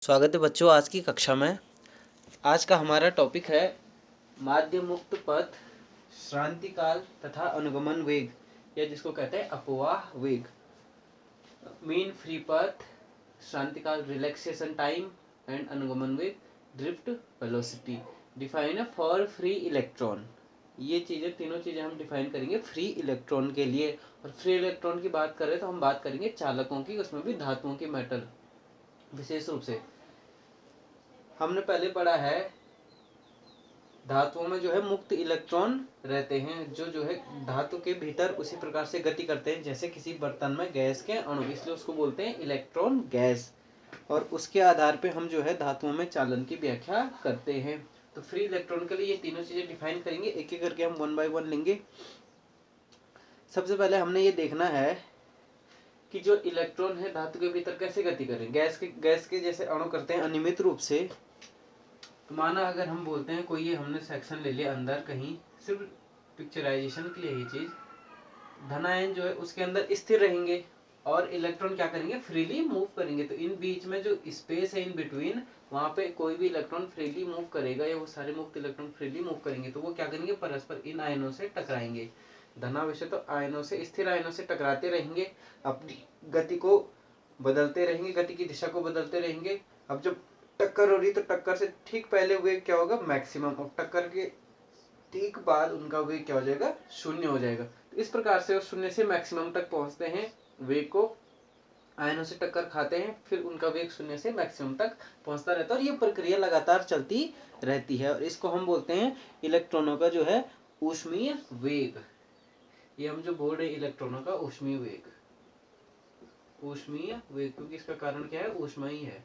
स्वागत है बच्चों आज की कक्षा में। आज का हमारा टॉपिक है माध्य मुक्त पथ, श्रांति काल तथा अनुगमन वेग, या जिसको कहते हैं अपवाह वेग। मीन फ्री पथ, श्रांति काल रिलैक्सेशन टाइम एंड अनुगमन वेग drift velocity. Define for free electron. ये चीज़ें तीनों चीज़ें हम डिफाइन करेंगे फ्री इलेक्ट्रॉन के लिए। और फ्री इलेक्ट्रॉन की बात करें तो हम बात करेंगे चालकों की, उसमें भी धातुओं की, मेटल विशेष रूप से। हमने पहले पढ़ा है धातुओं में जो है मुक्त इलेक्ट्रॉन रहते हैं, जो है धातु के भीतर उसी प्रकार से गति करते हैं जैसे किसी बर्तन में गैस के अणु, इसलिए उसको बोलते हैं इलेक्ट्रॉन गैस। और उसके आधार पे हम जो है धातुओं में चालन की व्याख्या करते हैं। तो फ्री इलेक्ट्रॉन के लिए ये तीनों चीजें डिफाइन करेंगे, एक एक करके हम वन बाय वन लेंगे। सबसे पहले हमने ये देखना है कि जो इलेक्ट्रॉन है धातु के भीतर कैसे गति करें। गैस के जैसे अणु करते हैं अनियमित रूप से। तो माना अगर हम बोलते हैं कोई, ये हमने सेक्शन ले लिया अंदर कहीं, सिर्फ पिक्चराइजेशन के लिए ये चीज, धनायन जो है उसके अंदर स्थिर रहेंगे और इलेक्ट्रॉन क्या करेंगे, फ्रीली मूव करेंगे। तो इन बीच में जो स्पेस है इन बिटवीन, वहां पे कोई भी इलेक्ट्रॉन फ्रीली मूव करेगा या वो सारे मुक्त इलेक्ट्रॉन फ्रीली मूव करेंगे तो वो क्या करेंगे, परस्पर इन आयनों से टकराएंगे। धनावेश तो आयनों से, स्थिर आयनों से टकराते रहेंगे, अपनी गति को बदलते रहेंगे, गति की दिशा को बदलते रहेंगे। अब जब टक्कर हो रही तो टक्कर से ठीक पहले वेग क्या होगा, मैक्सिमम, और टक्कर के ठीक बाद उनका वेग क्या हो जाएगा, शून्य हो जाएगा। तो इस प्रकार से वो शून्य से मैक्सिमम तक पहुंचते हैं, वेग को आयनों से टक्कर खाते हैं, फिर उनका वेग शून्य से मैक्सिमम तक पहुंचता रहता है और ये प्रक्रिया लगातार चलती रहती है। और इसको हम बोलते हैं इलेक्ट्रॉनों का जो है ऊष्मीय वेग। ये हम जो बोल रहे हैं इलेक्ट्रॉनों का ऊष्मीय वेग, ऊष्मीय वेग, क्योंकि इसका कारण क्या है, ऊष्मा ही है।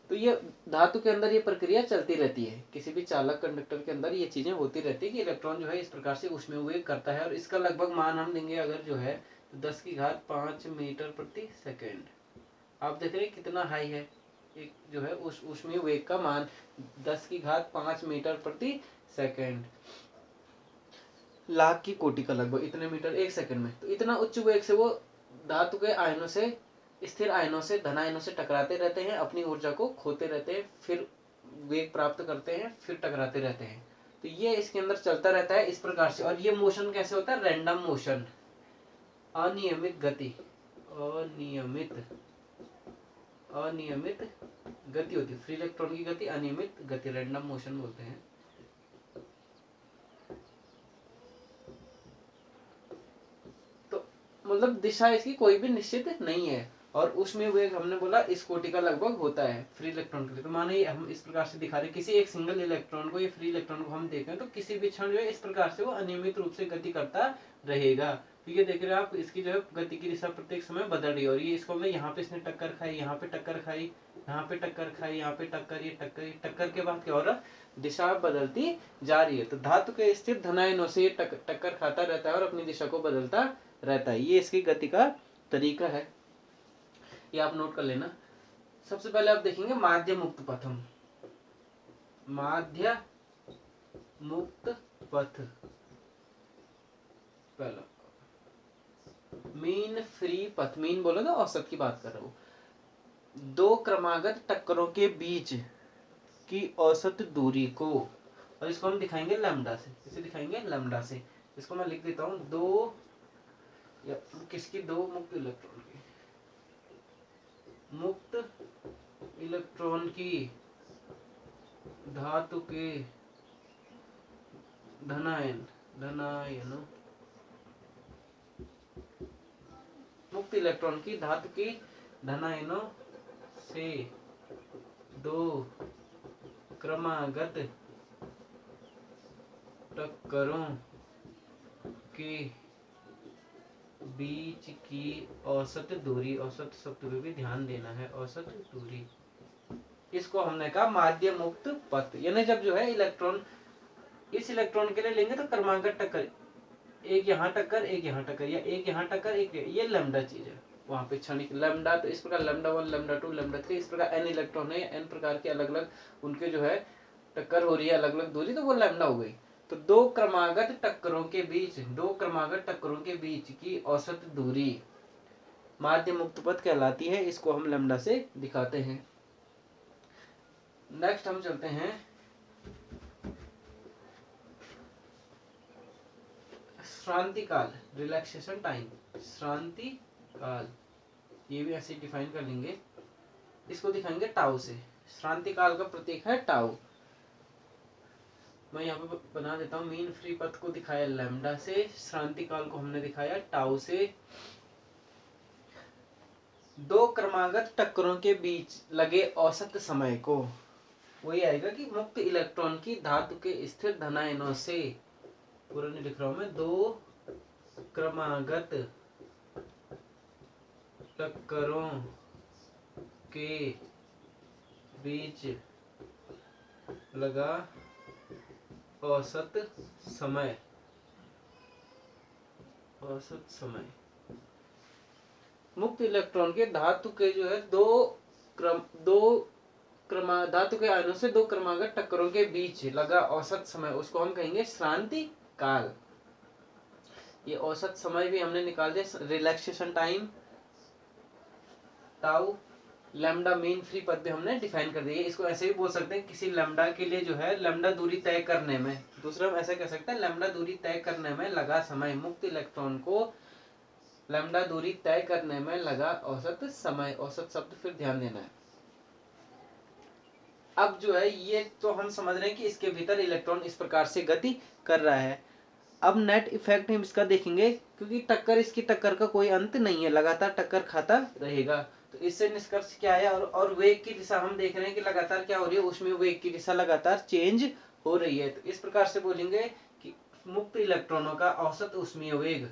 तो ये धातु के अंदर ये प्रक्रिया चलती रहती है, किसी भी चालक कंडक्टर के अंदर ये चीजें होती रहती है कि इलेक्ट्रॉन जो है इस प्रकार से ऊष्मीय वेग करता है। और इसका लगभग मान हम देंगे अगर जो है 10⁵ मीटर प्रति सेकेंड। आप देख रहे हैं कितना हाई है, एक जो है उस ऊष्मीय वेग का मान 10⁵ मीटर प्रति सेकेंड, लाख की कोटि का लगभग इतने मीटर एक सेकंड में। तो इतना उच्च वेग से वो धातु के आयनों से, स्थिर आयनों से, धन आयनों से टकराते रहते हैं, अपनी ऊर्जा को खोते रहते हैं, फिर वेग प्राप्त करते हैं, फिर टकराते रहते हैं। तो ये इसके अंदर चलता रहता है इस प्रकार से। और ये मोशन कैसे होता है, रैंडम मोशन, अनियमित गति, अनियमित गति होती है। फ्री इलेक्ट्रॉन की गति अनियमित गति, रैंडम मोशन बोलते हैं। तो मतलब दिशा इसकी कोई भी निश्चित नहीं है। और उसमें वेग हमने बोला इस कोटि का लगभग होता है फ्री इलेक्ट्रॉन के लिए। तो माने हम इस प्रकार से दिखा रहे हैं किसी एक सिंगल इलेक्ट्रॉन को, ये फ्री इलेक्ट्रॉन को हम देखें तो किसी भी क्षण जो है इस प्रकार से वो अनियमित रूप से गति करता रहेगा। तो ये देख रहे हैं आप, इसकी जो है गति की दिशा प्रत्येक समय बदल रही है। और ये इसको मैं यहाँ पे इसने टक्कर खाई, यहाँ पे टक्कर खाई, यहाँ पे टक्कर खाई, यहाँ पे टक्कर, ये टक्कर, टक्कर के बाद क्या हो रहा, दिशा बदलती जा रही है। तो धातु के स्थिर धनायनों से ये टक्कर खाता रहता है और अपनी दिशा को बदलता रहता है। ये इसकी गति का तरीका है, ये आप नोट कर लेना। सबसे पहले आप देखेंगे माध्य मुक्त पथम, माध्य मुक्त पथ। पहला मीन फ्री पथ, मीन बोलो तो औसत की बात कर रहा हूं। दो क्रमागत टक्करों के बीच की औसत दूरी को, और इसको हम दिखाएंगे लैम्डा से, इसे दिखाएंगे लैम्डा से। इसको मैं लिख देता हूं, दो या किसकी, दो मुक्त इलेक्ट्रॉन की, मुक्त इलेक्ट्रॉन की धातु के धनायन, मुक्त इलेक्ट्रॉन की धातु की धनायनों से दो क्रमागत टक्करों के बीच की औसत दूरी, औसत शब्द पे भी ध्यान देना है, औसत दूरी, इसको हमने कहा माध्य मुक्त पथ। यानी जब जो है इलेक्ट्रॉन इस इलेक्ट्रॉन के लिए लेंगे तो क्रमागत टक्कर, एक यहाँ टक्कर, एक यहाँ टक्कर, या एक यहाँ टक्कर, एक, ये लैम्डा चीज है वहां पे क्षणिक लैम्डा। तो इस प्रकार लैम्डा 1, लैम्डा 2, लैम्डा 3, इस प्रकार एन इलेक्ट्रॉन है, एन प्रकार के अलग अलग उनके जो है टक्कर हो रही है, अलग अलग दूरी, तो वो लैम्डा हो गई। तो दो क्रमागत टक्करों के बीच, दो क्रमागत टक्करों के बीच की औसत दूरी माध्य मुक्त पथ कहलाती है। इसको हम लैम्डा से दिखाते हैं। नेक्स्ट हम चलते हैं श्रांति काल, रिलैक्सेशन टाइम। श्रांति काल, ये भी ऐसे डिफाइन कर लेंगे। इसको दिखाएंगे टाउ से। श्रांति काल का प्रतीक है टाउ। मैं यहाँ पे बना देता हूँ। मीन फ्री पथ को दिखाया लैम्डा से, श्रांति काल को हमने दिखाया टाउ से। दो क्रमागत टक्करों के बीच लगे औसत समय को, वही आएगा कि मुक्त इलेक्ट्रॉन की धातु के स्थिर धनायनों से, पूरा नहीं लिख रहा हूं मैं, दो क्रमागत टक्करों के बीच लगा औसत समय, औसत समय। मुक्त इलेक्ट्रॉन के धातु के जो है धातु के आयनों से दो क्रमागत टक्करों के बीच लगा औसत समय, उसको हम कहेंगे श्रांति काल। ये औसत समय भी हमने निकाल दिया। Relaxation time tau, lambda mean free पथ भी हमने डिफाइन कर दिया। इसको ऐसे भी बोल सकते हैं, किसी लैम्डा के लिए जो है लैम्डा दूरी तय करने में, दूसरा हम ऐसा कह सकते हैं, लैम्डा दूरी तय करने में लगा समय, मुक्त इलेक्ट्रॉन को लैम्डा दूरी तय करने में लगा औसत समय। औसत शब्द फिर ध्यान देना है। अब जो है ये तो हम समझ रहे हैं कि इसके भीतर इलेक्ट्रॉन इस प्रकार से गति कर रहा है। अब नेट इफेक्ट हम इसका देखेंगे, क्योंकि टक्कर, इसकी टक्कर का कोई अंत नहीं है, लगातार टक्कर खाता रहेगा। तो इससे निष्कर्ष क्या है, और वेग की दिशा हम देख रहे हैं कि लगातार क्या हो रही है, उसमें वेग की दिशा लगातार चेंज हो रही है। तो इस प्रकार से बोलेंगे कि मुक्त इलेक्ट्रॉनों का औसत ऊष्मीय वेग,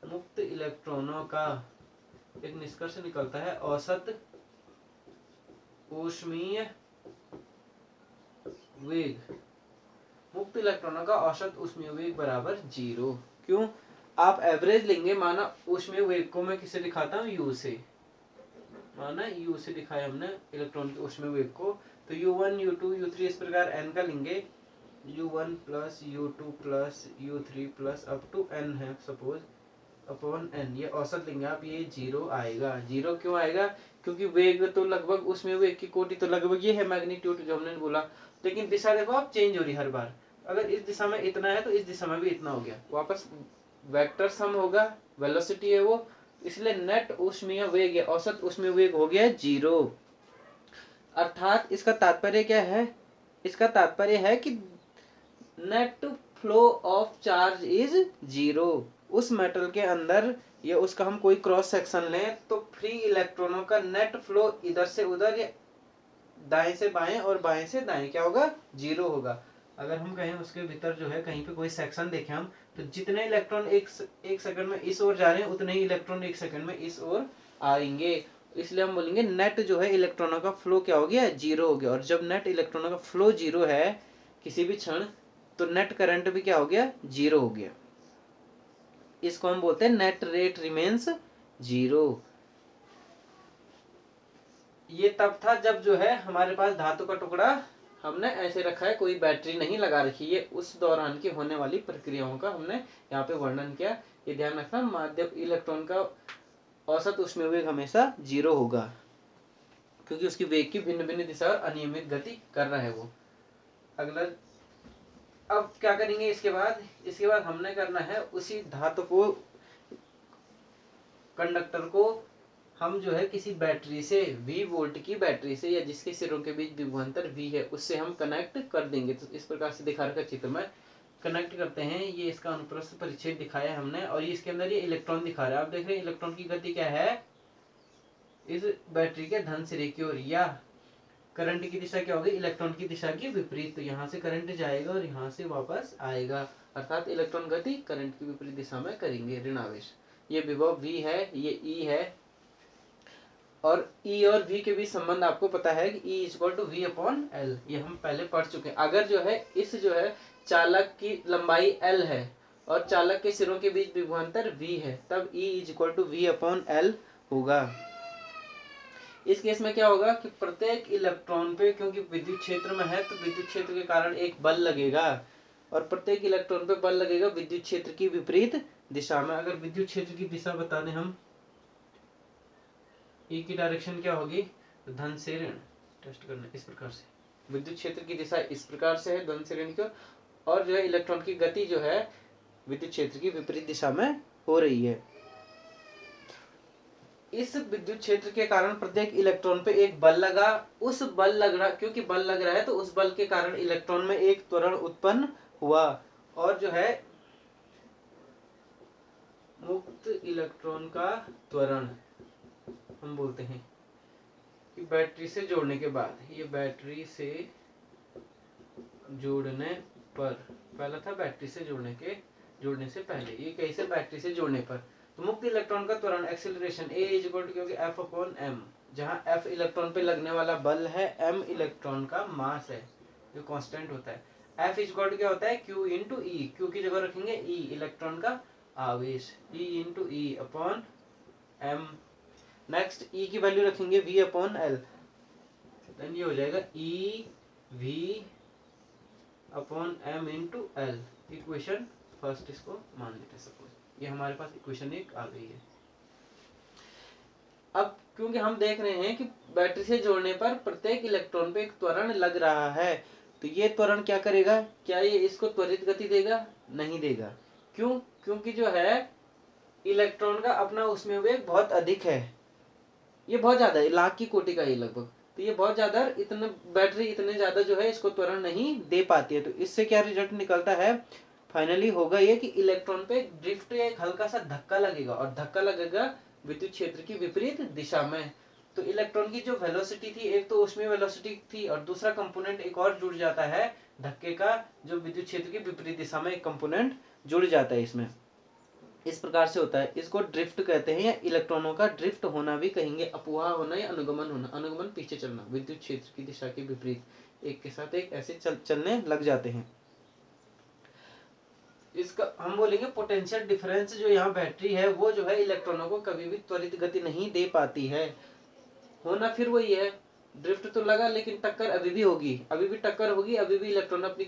मुक्त इलेक्ट्रॉनों का एक निष्कर्ष निकलता है औसत ऊष्मीय वेग, मुक्त इलेक्ट्रॉनों का औसत ऊष्मीय वेग बराबर 0। क्यों? आप एवरेज लेंगे, माना ऊष्मीय वेग को मैं किसे दिखाता हूँ, यू से, माना यू से दिखाया हमने इलेक्ट्रॉन के ऊष्मीय वेग को, तो u1 u2 u3 इस प्रकार n का लेंगे, u1 plus u2 plus u3 plus up to n है सपोज, अपॉन n, ये औसत लेंगे आप, ये 0 आएगा। 0 क्यों आएगा? क्योंकि वेग तो लगभग, उसमें वेग की कोटि तो लगभग ये है मैग्नीट्यूड जो हमने बोला, लेकिन दिशा देखो आप चेंज हो रही हर बार। अगर इस दिशा में इतना है तो इस दिशा में भी इतना हो गया, वापस वेक्टर सम होगा, वेलोसिटी है वो, इसलिए नेट ऊष्मीय वेग या औसत ऊष्मीय वेग हो गया 0। अर्थात इसका तात्पर्य क्या है? इसका तात्पर्य है कि net flow of charge is 0। उस मेटल के अंदर या उसका हम कोई क्रॉस सेक्शन लें तो फ्री इलेक्ट्रॉनों का नेट फ्लो इधर से उधर या दाएं से बाएं और बाएं से दाएं क्या होगा, 0 होगा। अगर हम कहें उसके भीतर जो है कहीं पे कोई सेक्शन देखें हम, तो जितने इलेक्ट्रॉन एक सेकंड में इस ओर जा रहे हैं उतने ही इलेक्ट्रॉन एक सेकंड में इस ओर आएंगे। इसलिए हम बोलेंगे नेट जो है इलेक्ट्रॉनों का फ्लो क्या हो गया, 0 हो गया। और जब नेट इलेक्ट्रॉनों का फ्लो 0 है किसी भी क्षण, तो नेट करंट भी क्या हो गया, 0 हो गया। इसको हम बोलते हैं नेट रेट रिमेन्स 0। ये तब था जब जो है हमारे पास धातु का टुकड़ा हमने ऐसे रखा है, कोई बैटरी नहीं लगा रखी है। उस दौरान की होने वाली प्रक्रियाओं का हमने यहाँ पे वर्णन किया। ये ध्यान रखना, माध्यम इलेक्ट्रॉन का औसत ऊष्मीय वेग हमेशा 0 होगा, क्योंकि उसकी वेग की भिन्न भिन्न दिशा और अनियमित गति कर रहा है वो। अगला अब क्या करेंगे इसके बाद हमने करना है उसी धातु को, कंडक्टर को हम जो है किसी बैटरी से, V वोल्ट की बैटरी से या जिसके सिरों के बीच विभवांतर V है उससे हम कनेक्ट कर देंगे। तो इस प्रकार से दिखा रखा चित्र में कनेक्ट करते हैं। ये इसका अनुप्रस्थ परिच्छेद दिखाया हमने, और ये इसके अंदर ये इलेक्ट्रॉन दिखा रहा है। आप देख रहे हैं इलेक्ट्रॉन की गति क्या है, इस बैटरी के धन सिरे की ओर, या करंट की दिशा क्या होगी, इलेक्ट्रॉन की दिशा की विपरीत। तो यहाँ से करंट जाएगा और यहाँ से वापस आएगा, अर्थात इलेक्ट्रॉन गति करंट की विपरीत दिशा में करेंगे, ऋण आवेश। ये विभव V है, ये E है, और E और V के बीच संबंध आपको पता है कि E = V/L, ये हम पहले पढ़ चुके हैं। अगर जो है इस जो है चालक की लंबाई L है और चालक के सिरों के बीच विभवांतर V है, तब E = V/L होगा। इस केस में क्या होगा कि प्रत्येक इलेक्ट्रॉन पे, क्योंकि विद्युत क्षेत्र में है, तो विद्युत क्षेत्र के कारण एक बल लगेगा, और प्रत्येक इलेक्ट्रॉन पे बल लगेगा विद्युत क्षेत्र की विपरीत दिशा में। अगर विद्युत क्षेत्र की दिशा बता दें हम, ई की डायरेक्शन क्या होगी, तो धन से ऋण, टेस्ट करना इस प्रकार से, विद्युत क्षेत्र की दिशा इस प्रकार से है धन से ऋण की ओर, और जो है इलेक्ट्रॉन की गति जो है विद्युत क्षेत्र की विपरीत दिशा में हो रही है। इस विद्युत क्षेत्र के कारण प्रत्येक इलेक्ट्रॉन पे एक बल लगा, उस बल लग रहा, क्योंकि बल लग रहा है तो उस बल के कारण इलेक्ट्रॉन में एक त्वरण उत्पन्न हुआ, और जो है मुक्त इलेक्ट्रॉन का त्वरण हम बोलते हैं कि बैटरी से जोड़ने के बाद, ये बैटरी से जोड़ने पर, पहला था बैटरी से जोड़ने से पहले, ये कैसे बैटरी से जोड़ने पर, तो मुक्त इलेक्ट्रॉन का त्वरण acceleration A is equal to, क्योंकि एफ अपॉन एम, जहाँ एफ इलेक्ट्रॉन पे लगने वाला बल है, एम इलेक्ट्रॉन का मास है जो कांस्टेंट होता है, एफ इज इक्वल टू क्या होता है, क्यू इंटू ई, क्यू की जगह रखेंगे ई, इलेक्ट्रॉन का आवेश, E into E upon M, next E की वैल्यू रखेंगे वी अपॉन एल, देन ये हो जाएगा E V upon M into L, equation first इसको मान लेते हैं सपोज, ये हमारे पास इक्वेशन एक आ गई है। अब क्योंकि हम देख रहे हैं कि बैटरी से जोड़ने पर प्रत्येक इलेक्ट्रॉन पे एक त्वरण लग रहा है, तो ये त्वरण क्या करेगा, क्या ये इसको त्वरित गति देगा, नहीं देगा, क्यों, क्योंकि जो है इलेक्ट्रॉन का अपना उसमें वेग बहुत अधिक है, ये बहुत ज्यादा है, लाख की कोटि का ये लगभग, तो ये बहुत ज्यादा, इतने बैटरी इतने ज्यादा जो है इसको त्वरण नहीं दे पाती है, तो इससे क्या रिजल्ट निकलता है, फाइनली होगा ये कि इलेक्ट्रॉन पे ड्रिफ्ट या एक हल्का सा धक्का लगेगा, और धक्का लगेगा विद्युत क्षेत्र की विपरीत दिशा में, तो इलेक्ट्रॉन की जो वेलोसिटी थी, एक तो उसमें वेलोसिटी थी, और दूसरा कंपोनेंट एक और जुड़ जाता है धक्के का, जो विद्युत क्षेत्र की विपरीत दिशा में एक कंपोनेंट जुड़ जाता है इसमें, इस प्रकार से होता है, इसको ड्रिफ्ट कहते हैं, या इलेक्ट्रॉनों का ड्रिफ्ट होना भी कहेंगे, अपवाह होना या अनुगमन होना, अनुगमन पीछे चलना, विद्युत क्षेत्र की दिशा के विपरीत एक के साथ एक ऐसे चलने लग जाते हैं। इसका हम बोलेंगे पोटेंशियल डिफरेंस, जो यहाँ बैटरी है वो जो है इलेक्ट्रॉनों को कभी भी त्वरित गति नहीं दे पाती है, होना फिर वही है, ड्रिफ्ट तो लगा लेकिन टक्कर अभी भी होगी, अभी भी टक्कर होगी, अभी भी इलेक्ट्रॉन अपनी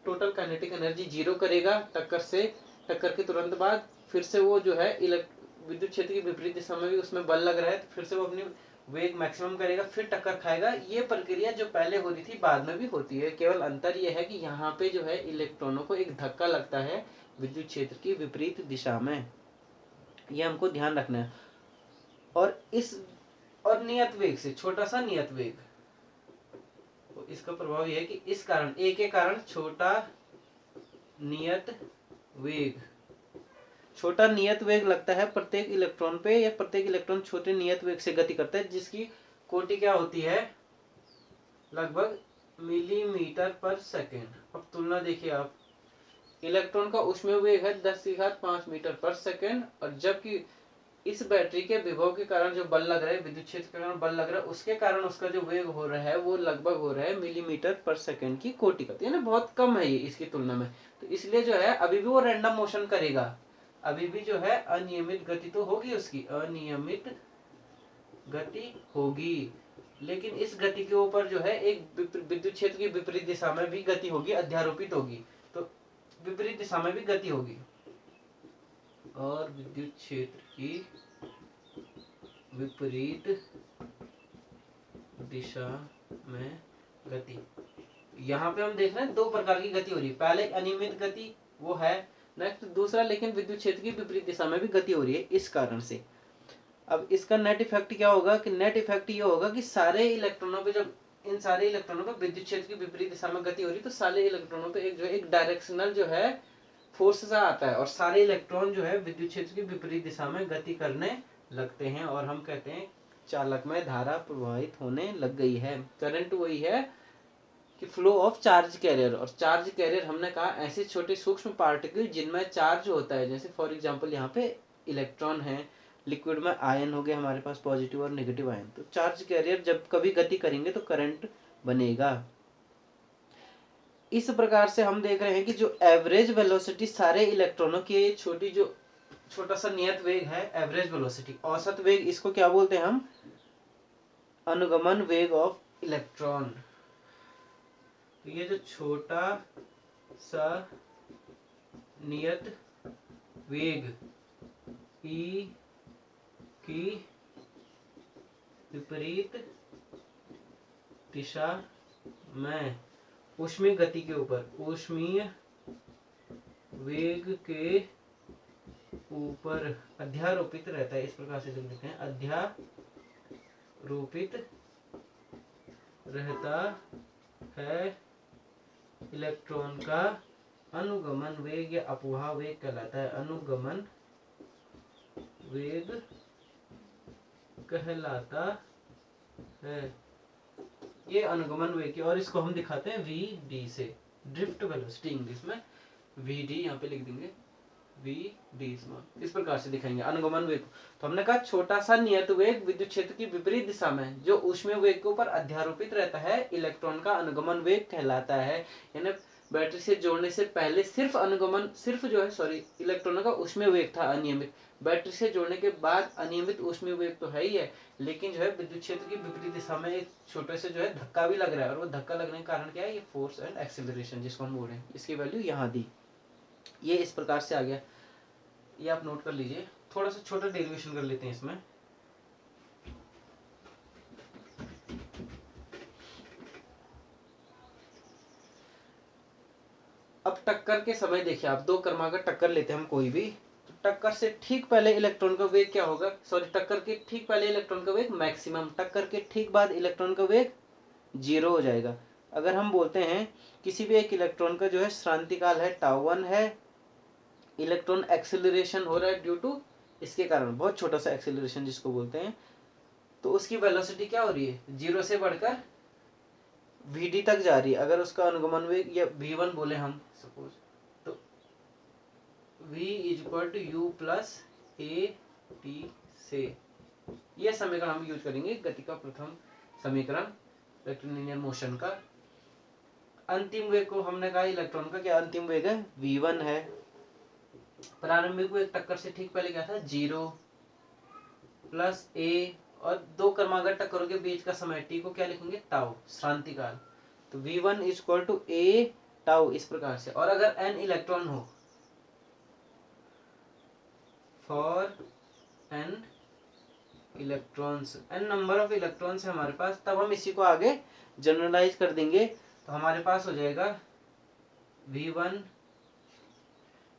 टोटल काइनेटिक एनर्जी जीरो करेगा, टक्कर के तुरंत बाद फिर से वो जो है विद्युत क्षेत्र की विपरीत दिशा में भी उसमें बल लग रहा है, तो फिर से वो अपनी वेग मैक्सिमम करेगा, फिर टक्कर खाएगा, ये प्रक्रिया जो पहले हो रही थी बाद में भी होती है, केवल अंतर ये है कि यहाँ पे जो है इलेक्ट्रॉनों को एक धक्का लगता है विद्युत क्षेत्र की विपरीत दिशा में, ये हमको ध्यान रखना है, और नियत वेग से, छोटा सा नियत वेग, तो इसका प्रभाव यह है कि इस कारण, ए के कारण छोटा नियत वेग, छोटा नियत वेग लगता है प्रत्येक इलेक्ट्रॉन पे, या प्रत्येक इलेक्ट्रॉन छोटे नियत वेग से गति करता है, जिसकी कोटि क्या होती है, लगभग मिलीमीटर पर सेकेंड। अब तुलना देखिए आप, इलेक्ट्रॉन का उसमें वेग है 10⁵ मीटर पर सेकेंड, और जबकि इस बैटरी के विभव के कारण जो बल लग रहा है, विद्युत क्षेत्र के कारण बल लग रहा है, उसके कारण उसका जो वेग हो रहा है वो लगभग हो रहा है मिलीमीटर पर सेकेंड की कोटि का, यानी बहुत कम है ये इसकी तुलना में, तो इसलिए जो है अभी भी वो रैंडम मोशन करेगा, अभी भी जो है अनियमित गति तो होगी, उसकी अनियमित गति होगी, लेकिन इस गति के ऊपर जो है एक विद्युत क्षेत्र की विपरीत दिशा में भी गति होगी, अध्यारोपित होगी, तो विपरीत दिशा में भी गति होगी, और विद्युत क्षेत्र की विपरीत दिशा में गति, यहाँ पे हम देख रहे हैं दो प्रकार की गति हो रही है, पहले अनियमित गति वो है, नेक्स्ट दूसरा लेकिन विद्युत क्षेत्र की विपरीत दिशा में भी गति हो रही है इस कारण से। अब इसका नेट इफेक्ट क्या होगा, कि नेट इफेक्ट ये होगा कि सारे इलेक्ट्रॉनों पे, जब इन सारे इलेक्ट्रॉनों पे विद्युत क्षेत्र की विपरीत दिशा में गति हो रही है, तो सारे इलेक्ट्रॉनों पे एक जो है एक डायरेक्शनल जो है फोर्स सा आता है, और सारे इलेक्ट्रॉन जो है विद्युत क्षेत्र की विपरीत दिशा में गति करने लगते हैं, और हम कहते हैं चालक में धारा प्रवाहित होने लग गई है, करंट वही है कि फ्लो ऑफ चार्ज कैरियर, और चार्ज कैरियर हमने कहा ऐसे छोटे सूक्ष्म पार्टिकल जिनमें चार्ज होता है, जैसे फॉर एग्जांपल यहाँ पे इलेक्ट्रॉन है, लिक्विड में आयन हो गए हमारे पास पॉजिटिव और नेगेटिव आयन, तो चार्ज कैरियर जब कभी गति करेंगे तो करंट बनेगा। इस प्रकार से हम देख रहे हैं कि जो एवरेज वेलोसिटी सारे इलेक्ट्रॉनों की छोटी, जो छोटा सा नियत वेग है एवरेज वेलोसिटी, औसत वेग, इसको क्या बोलते हैं हम, अनुगमन वेग ऑफ इलेक्ट्रॉन, तो ये जो छोटा सा नियत वेग ई की विपरीत दिशा में ऊष्मीय गति के ऊपर, ऊष्मीय वेग के ऊपर अध्यारोपित रहता है। इस प्रकार से लिख देते हैं, अध्यारोपित रहता है इलेक्ट्रॉन का अनुगमन वेग या अपवाह वेग कहलाता है। अनुगमन वेग कहलाता है, ये अनुगमन वेग, और इसको हम दिखाते हैं वी से, ड्रिफ्ट वेलोसिटी इंग्लिश में वी यहाँ पे लिख देंगे, वी इस प्रकार से दिखाएंगे अनुगमन वेग। तो हमने कहा छोटा सा नियत वेग विद्युत क्षेत्र की विपरीत दिशा में जो ऊष्मीय वेग के ऊपर अध्यारोपित रहता है इलेक्ट्रॉन का अनुगमन वेग कहलाता है। यानी बैटरी से जोड़ने से पहले सिर्फ इलेक्ट्रॉनों का ऊष्मीय वेग था अनियमित। बैटरी से जोड़ने के बाद अनियमित ऊष्मीय वेग तो है ही है, लेकिन जो है विद्युत क्षेत्र की विपरीत दिशा में एक छोटे से जो है धक्का भी लग रहा है, और वो धक्का लगने के कारण क्या है, ये फोर्स एंड एक्सीलरेशन जिसको हम बोल रहे हैं, इसकी वैल्यू यहाँ दी। ये इस प्रकार से आ गया, ये आप नोट कर लीजिए। थोड़ा सा छोटा डेरिवेशन कर लेते हैं इसमें। अब टक्कर के समय देखिए आप, दो क्रमागत टक्कर लेते हैं हम कोई भी, तो टक्कर से ठीक पहले इलेक्ट्रॉन का वेग क्या होगा, टक्कर के ठीक पहले इलेक्ट्रॉन का वेग मैक्सिमम, टक्कर के ठीक बाद इलेक्ट्रॉन का वेग 0 हो जाएगा। अगर हम बोलते हैं किसी भी एक इलेक्ट्रॉन का जो है श्रांति काल है τ1 है, इलेक्ट्रॉन एक्सेलरेशन हो रहा है ड्यू टू इसके कारण, बहुत छोटा सा एक्सेलरेशन जिसको बोलते हैं, तो उसकी वेलोसिटी क्या हो रही है, 0 से बढ़कर vd तक जा रही है। अगर उसका अनुगमन वेग या v1 बोले हम सपोज, तो v = u + at से, यह समीकरण हम यूज करेंगे गति का प्रथम समीकरण इलेक्ट्रोलिनियर मोशन का। अंतिम वेग को हमने कहा इलेक्ट्रॉन का क्या अंतिम वेग है, v1 है। प्रारंभिक वेग टक्कर से ठीक पहले क्या था, 0 + a, और दो क्रमागत टक्करों के बीच का समय t को क्या लिखेंगे, τ, श्रांति काल। तो v1 = a τ इस प्रकार से। और अगर n इलेक्ट्रॉन हो, for n electrons, n number of electrons है हमारे पास, तब हम इसी को आगे जनरलाइज कर देंगे। तो हमारे पास हो जाएगा v1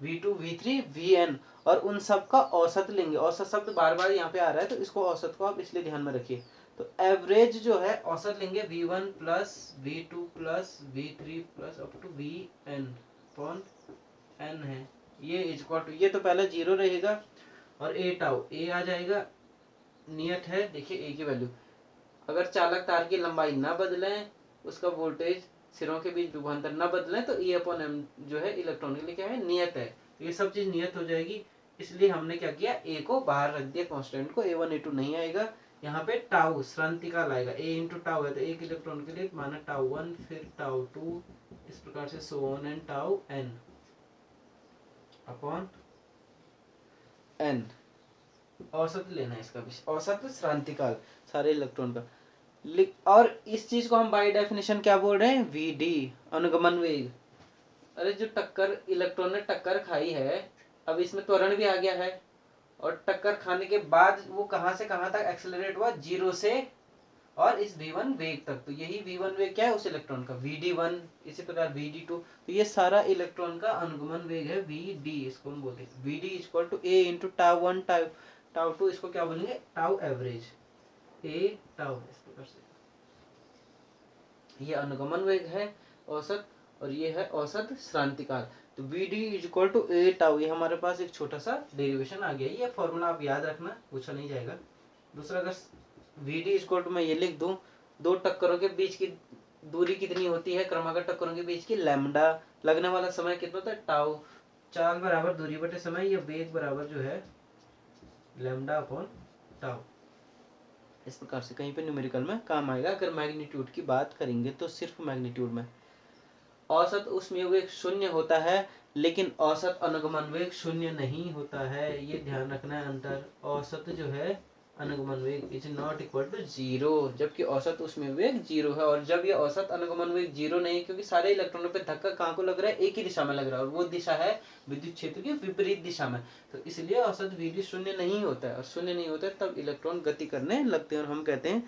v2 v3 vn, और उन सब का औसत लेंगे। औसत शब्द बार बार यहाँ पे आ रहा है, तो इसको औसत को आप इसलिए ध्यान में रखिए। तो एवरेज जो है औसत लेंगे v1 + v2 + v3 + up to vn upon n है, ये ये तो पहले 0 रहेगा, और a τ, a आ जाएगा, नियत है देखिए a की वैल्यू। अगर चालक तार की लंबाई ना बदलें, उसका वोल्टेज सिरों के बीच विभवांतर ना बदलें, तो E/m जो है इलेक्ट्रॉन के लिए क्या है, नियत है। ये सब चीज नियत हो जाएगी, इसलिए हमने क्या किया, a को बाहर रख दिया, कांस्टेंट को, a1 a2 नहीं आएगा। यहाँ पे τ श्रांति काल आएगा, a × τ है, तो एक इलेक्ट्रॉन के लिए माना τ1, फिर τ2, इस प्रकार से so on and τn upon n। औसत लेना है इसका भी, औसत श्रांति काल सारे इलेक्ट्रॉन का। और इस चीज को हम बाय डेफिनेशन क्या बोल रहे हैं, vd अनुगमन वेग। अरे जो टक्कर इलेक्ट्रॉन ने टक्कर खाई है, अब इसमें त्वरण भी आ गया है, और टक्कर खाने के बाद वो कहां से कहां तक एक्सेलरेट हुआ, 0 से और इस v1 वेग तक। तो यही v1 वेग क्या है उस इलेक्ट्रॉन का, vd1, इसी प्रकार vd2। तो ये सारा इलेक्ट्रॉन का अनुगमन वेग है vd, इसको हम बोलते हैं vd = a × τ1 τ2, इसको क्या बोलेंगे, τ एवरेज, a τ, इस प्रकार से। ये अनुगमन वेग है औसत, और ये है औसत श्रांति काल। तो vd = a τ, ये हमारे पास एक छोटा सा डेरिवेशन आ गया। ये फॉर्मूला आप याद रखना, पूछा नहीं जाएगा। दूसरा, अगर vd = मैं ये लिख दूं, दो टक्करों के बीच की दूरी कितनी होती है, क्रमागत टक्करों के बीच की, लैम्डा, लगने वाला समय कितना होता है, τ, चाल बराबर दूरी बटे समय, या वेग बराबर जो है λ/τ। इस प्रकार से कहीं पे न्यूमेरिकल में काम आएगा। अगर मैग्नीट्यूड की बात करेंगे तो सिर्फ मैग्नीट्यूड में औसत ऊष्मीय वेग 0 होता है, लेकिन औसत अनुगमन वेग 0 नहीं होता है, ये ध्यान रखना है अंतर। औसत जो है अनुगमन वेग इज नॉट इक्वल टू 0, जबकि औसत उसमें वेग 0 है। और जब ये औसत अनुगमन वेग 0 नहीं है, क्योंकि सारे इलेक्ट्रॉनों पे धक्का कहाँ को लग रहा है, एक ही दिशा में लग रहा है, और वो दिशा है विद्युत क्षेत्र की विपरीत दिशा में, तो इसलिए औसत वीडी शून्य नहीं होता है। और शून्य नहीं होता है तब इलेक्ट्रॉन गति करने लगते हैं, और हम कहते हैं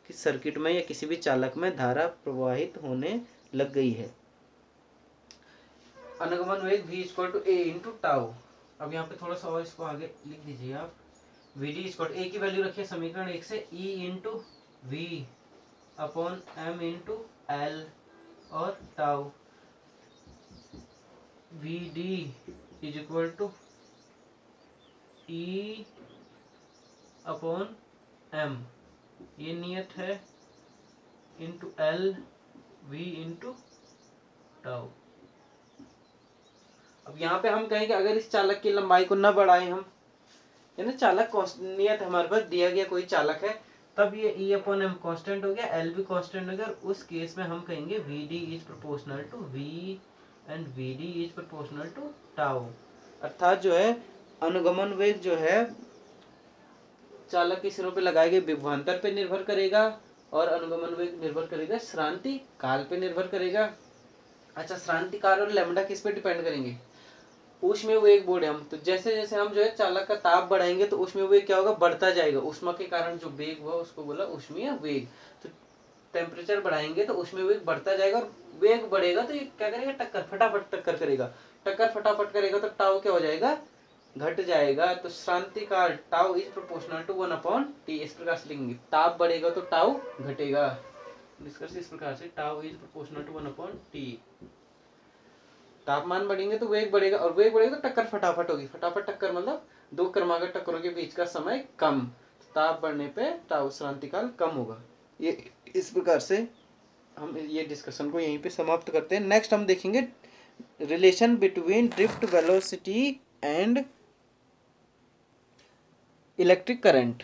कि सर्किट में या किसी भी चालक में धारा प्रवाहित होने लग गई है। अनुगमन वेग v equal to A into tau. अब यहाँ पे थोड़ा सा और इसको आगे लिख दीजिए आप। वी डी इक्वल ए की वैल्यू रखिए समीकरण 1 से, E into V upon M into L, और tau V D is equal to E upon M, ये नियत है, into L V into tau. अब यहाँ पे हम कहेंगे अगर इस चालक की लंबाई को न बढ़ाएं हम, है ना, चालक नियत हमारे पास दिया गया कोई चालक है, तब ये E अपॉन एम कॉन्स्टेंट हो गया, एल भी कॉन्स्टेंट हो गया, और उस केस में हम कहेंगे V D is proportional to V and V D is proportional to tau. अर्थात जो है अनुगमन वेग जो है चालक के सिरों पे लगाए गए विभवांतर पे निर्भर करेगा, और अनुगमन वेग निर्भर करेगा श्रांति काल पे निर्भर करेगा। अच्छा, श्रांति काल और लैम्डा किस पे डिपेंड करेंगे, ऊष्मीय वेग बोर्ड हम, तो जैसे जैसे हम जो है चालक का ताप बढ़ाएंगे तो ऊष्मीय वेग क्या होगा, बढ़ता जाएगा। ऊष्मा के कारण जो वेग हुआ उसको बोला ऊष्मीय वेग। तो टेम्परेचर बढ़ाएंगे तो ऊष्मीय वेग बढ़ता जाएगा, और वेग बढ़ेगा तो ये क्या करेगा, टक्कर फटाफट टक्कर करेगा। टक्कर फटाफट करेगा तो टाउ क्या हो जाएगा, घट जाएगा। तो श्रांति काल tau is proportional to 1 upon T, इस प्रकार से लिखेंगे। ताप बढ़ेगा तो टाउ घटेगा। निष्कर्ष इस प्रकार से, tau is proportional to 1 upon T. तापमान बढ़ेंगे तो वेग बढ़ेगा, और वेग बढ़ेगा तो टक्कर फटाफट होगी। फटाफट टक्कर मतलब दो क्रमागत टक्करों के बीच का समय कम, ताप बढ़ने पे टाउ श्रांतिकाल कम होगा। ये इस प्रकार से हम ये डिस्कशन को यहीं पे समाप्त करते हैं। नेक्स्ट हम देखेंगे relation between drift velocity and electric current.